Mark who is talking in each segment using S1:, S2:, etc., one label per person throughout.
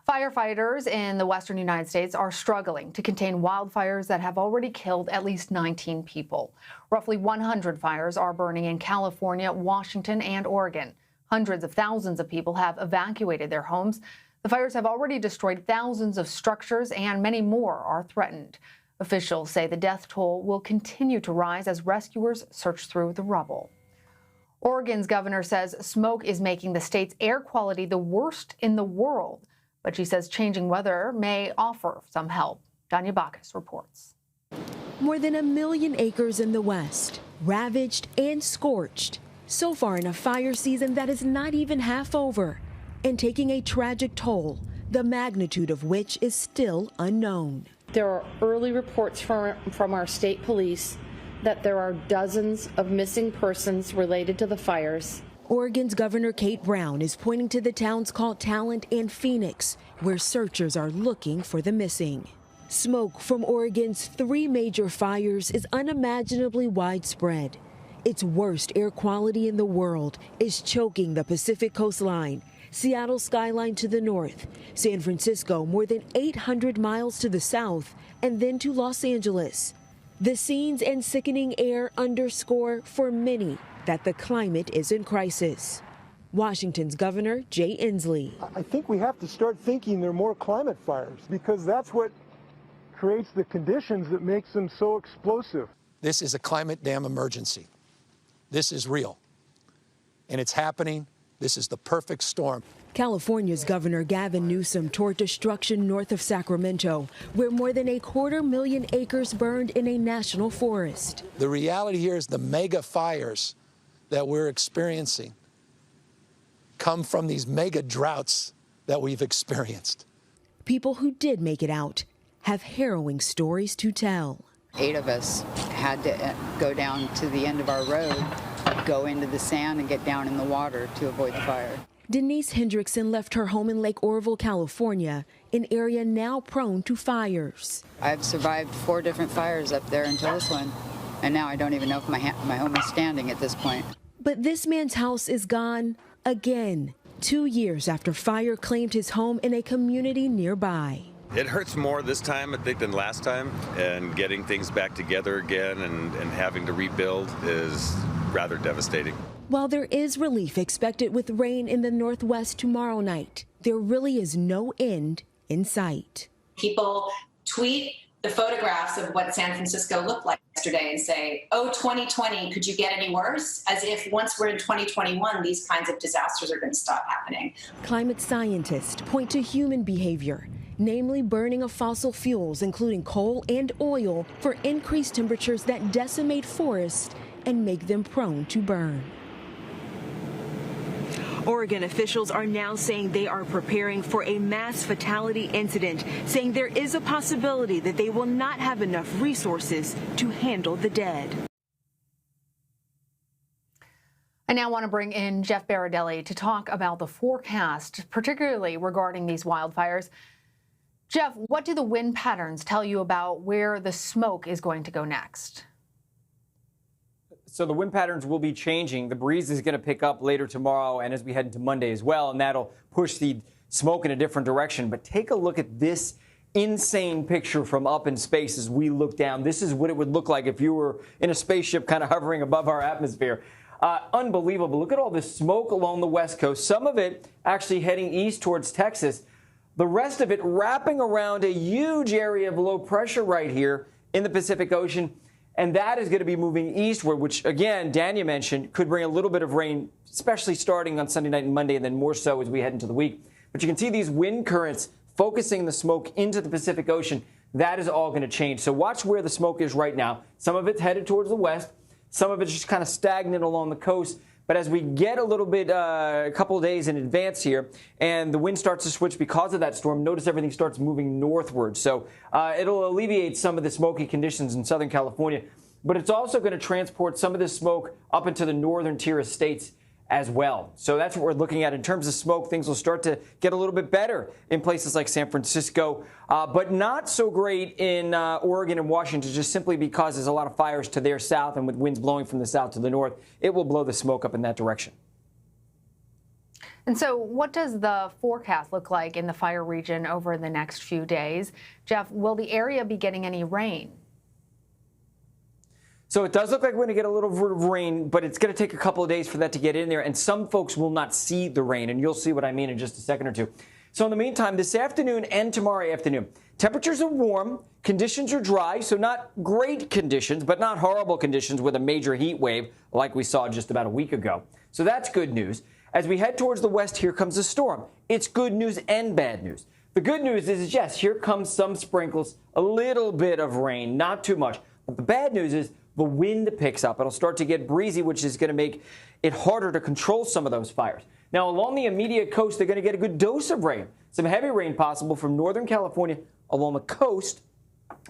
S1: Firefighters in the western United States are struggling to contain wildfires that have already killed at least 19 people. Roughly 100 fires are burning in California, Washington, and Oregon. Hundreds of thousands of people have evacuated their homes. The fires have already destroyed thousands of structures, and many more are threatened. Officials say the death toll will continue to rise as rescuers search through the rubble. Oregon's governor says smoke is making the state's air quality the worst in the world. But she says changing weather may offer some help. Danya Bacchus reports.
S2: More than 1 million acres in the West, ravaged and scorched. So far in a fire season that is not even half over, and taking a tragic toll, the magnitude of which is still unknown.
S3: There are early reports from our state police that there are dozens of missing persons related to the fires.
S2: Oregon's Governor Kate Brown is pointing to the towns called Talent and Phoenix, where searchers are looking for the missing. Smoke from Oregon's 3 major fires is unimaginably widespread. Its worst air quality in the world is choking the Pacific coastline, Seattle's skyline to the north, San Francisco more than 800 miles to the south, and then to Los Angeles. The scenes and sickening air underscore for many that the climate is in crisis. Washington's Governor Jay Inslee.
S4: I think we have to start thinking there are more climate fires because that's what creates the conditions that makes them so explosive.
S5: This is a climate dam emergency. This is real. And it's happening. This is the perfect storm.
S2: California's Governor Gavin Newsom toured destruction north of Sacramento, where more than 250,000 acres burned in a national forest.
S5: The reality here is the mega fires that we're experiencing come from these mega droughts that we've experienced.
S2: People who did make it out have harrowing stories to tell.
S6: 8 of us had to go down to the end of our road, go into the sand and get down in the water to avoid the fire.
S2: Denise Hendrickson left her home in Lake Oroville, California, an area now prone to fires.
S6: I've survived 4 different fires up there until this one, and now I don't even know if my home is standing at this point.
S2: But this man's house is gone again, 2 years after fire claimed his home in a community nearby.
S7: It hurts more this time, I think, than last time, and getting things back together again and having to rebuild is rather devastating.
S2: While there is relief expected with rain in the Northwest tomorrow night, there really is no end in sight.
S8: People tweet the photographs of what San Francisco looked like yesterday and say, oh, 2020, could you get any worse? As if once we're in 2021, these kinds of disasters are going to stop happening.
S2: Climate scientists point to human behavior, namely burning of fossil fuels, including coal and oil, for increased temperatures that decimate forests and make them prone to burn. Oregon officials are now saying they are preparing for a mass fatality incident, saying there is a possibility that they will not have enough resources to handle the dead.
S1: I now want to bring in Jeff Berardelli to talk about the forecast, particularly regarding these wildfires. Jeff, what do the wind patterns tell you about where the smoke is going to go next?
S9: So the wind patterns will be changing. The breeze is going to pick up later tomorrow and as we head into Monday as well, and that'll push the smoke in a different direction. But take a look at this insane picture from up in space as we look down. This is what it would look like if you were in a spaceship kind of hovering above our atmosphere. Unbelievable. Look at all this smoke along the West Coast, some of it actually heading east towards Texas. The rest of it wrapping around a huge area of low pressure right here in the Pacific Ocean. And that is going to be moving eastward, which, again, Danya mentioned, could bring a little bit of rain, especially starting on Sunday night and Monday, and then more so as we head into the week. But you can see these wind currents focusing the smoke into the Pacific Ocean. That is all going to change. So watch where the smoke is right now. Some of it's headed towards the west. Some of it's just kind of stagnant along the coast. But as we get a little bit, a couple of days in advance here, and the wind starts to switch because of that storm, notice everything starts moving northward. So it'll alleviate some of the smoky conditions in Southern California. But it's also going to transport some of this smoke up into the northern tier of states as well. So that's what we're looking at in terms of smoke. Things will start to get a little bit better in places like San Francisco, but not so great in Oregon and Washington, just simply because there's a lot of fires to their south, and with winds blowing from the south to the north, it will blow the smoke up in that direction.
S1: And so what does the forecast look like in the fire region over the next few days? Jeff, will the area be getting any rain?
S9: So it does look like we're going to get a little bit of rain, but it's going to take a couple of days for that to get in there. And some folks will not see the rain, and you'll see what I mean in just a second or two. So in the meantime, this afternoon and tomorrow afternoon, temperatures are warm, conditions are dry, so not great conditions, but not horrible conditions with a major heat wave like we saw just about a week ago. So that's good news. As we head towards the west, here comes a storm. It's good news and bad news. The good news is, yes, here comes some sprinkles, a little bit of rain, not too much. But the bad news is the wind picks up. It'll start to get breezy, which is going to make it harder to control some of those fires. Now, along the immediate coast, they're going to get a good dose of rain. Some heavy rain possible from Northern California along the coast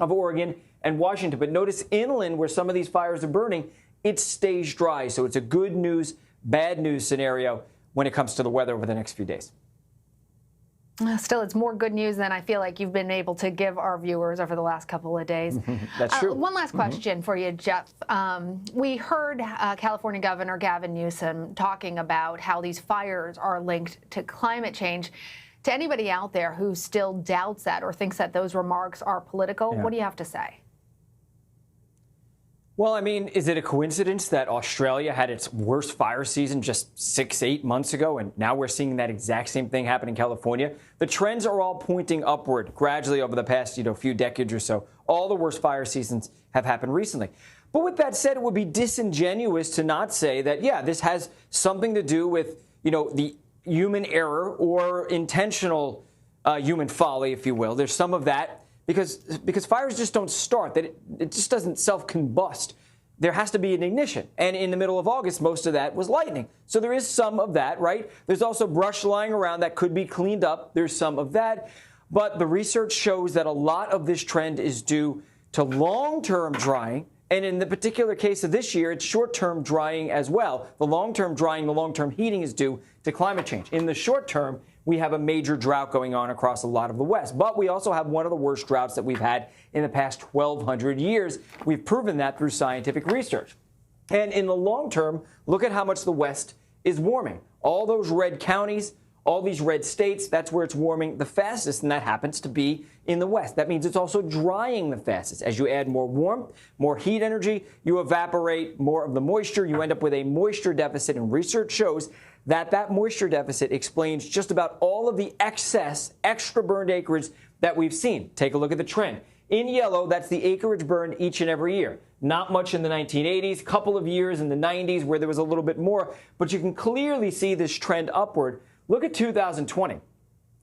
S9: of Oregon and Washington. But notice inland where some of these fires are burning, it stays dry. So it's a good news, bad news scenario when it comes to the weather over the next few days.
S1: Still, it's more good news than I feel like you've been able to give our viewers over the last couple of days.
S9: That's true.
S1: One last question for you, Jeff. We heard California Governor Gavin Newsom talking about how these fires are linked to climate change. To anybody out there who still doubts that or thinks that those remarks are political, what do you have to say?
S9: Well, I mean, is it a coincidence that Australia had its worst fire season just 6-8 months ago, and now we're seeing that exact same thing happen in California? The trends are all pointing upward gradually over the past, few decades or so. All the worst fire seasons have happened recently. But with that said, it would be disingenuous to not say that, yeah, this has something to do with, the human error or intentional human folly, if you will. There's some of that. Because fires just don't start, that it just doesn't self-combust. There has to be an ignition. And in the middle of August, most of that was lightning. So there is some of that, right? There's also brush lying around that could be cleaned up. There's some of that. But the research shows that a lot of this trend is due to long-term drying. And in the particular case of this year, it's short-term drying as well. The long-term drying, the long-term heating is due to climate change. In the short term, we have a major drought going on across a lot of the West. But we also have one of the worst droughts that we've had in the past 1,200 years. We've proven that through scientific research. And in the long term, look at how much the West is warming. All those red counties, all these red states, that's where it's warming the fastest, and that happens to be in the West. That means it's also drying the fastest. As you add more warmth, more heat energy, you evaporate more of the moisture. You end up with a moisture deficit, and research shows that moisture deficit explains just about all of the excess, extra burned acreage that we've seen. Take a look at the trend. In yellow, that's the acreage burned each and every year. Not much in the 1980s, couple of years in the 90s where there was a little bit more, but you can clearly see this trend upward. Look at 2020.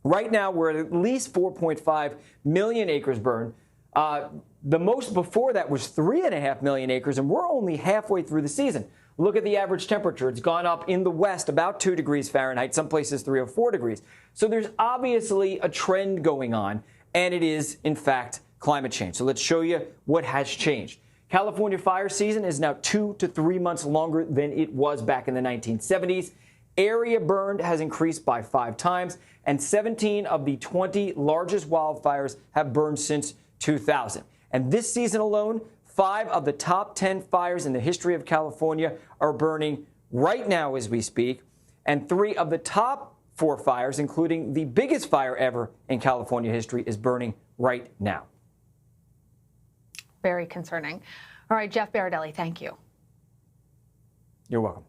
S9: Right now, we're at least 4.5 million acres burned. The most before that was 3.5 million acres, and we're only halfway through the season. Look at the average temperature. It's gone up in the West about 2 degrees Fahrenheit, some places 3 or 4 degrees. So there's obviously a trend going on, and it is, in fact, climate change. So let's show you what has changed. California fire season is now 2 to 3 months longer than it was back in the 1970s. Area burned has increased by 5 times, and 17 of the 20 largest wildfires have burned since 2000. And this season alone, 5 of the top 10 fires in the history of California are burning right now as we speak, and 3 of the top 4 fires, including the biggest fire ever in California history, is burning right now.
S1: Very concerning. All right, Jeff Berardelli, thank you.
S9: You're welcome.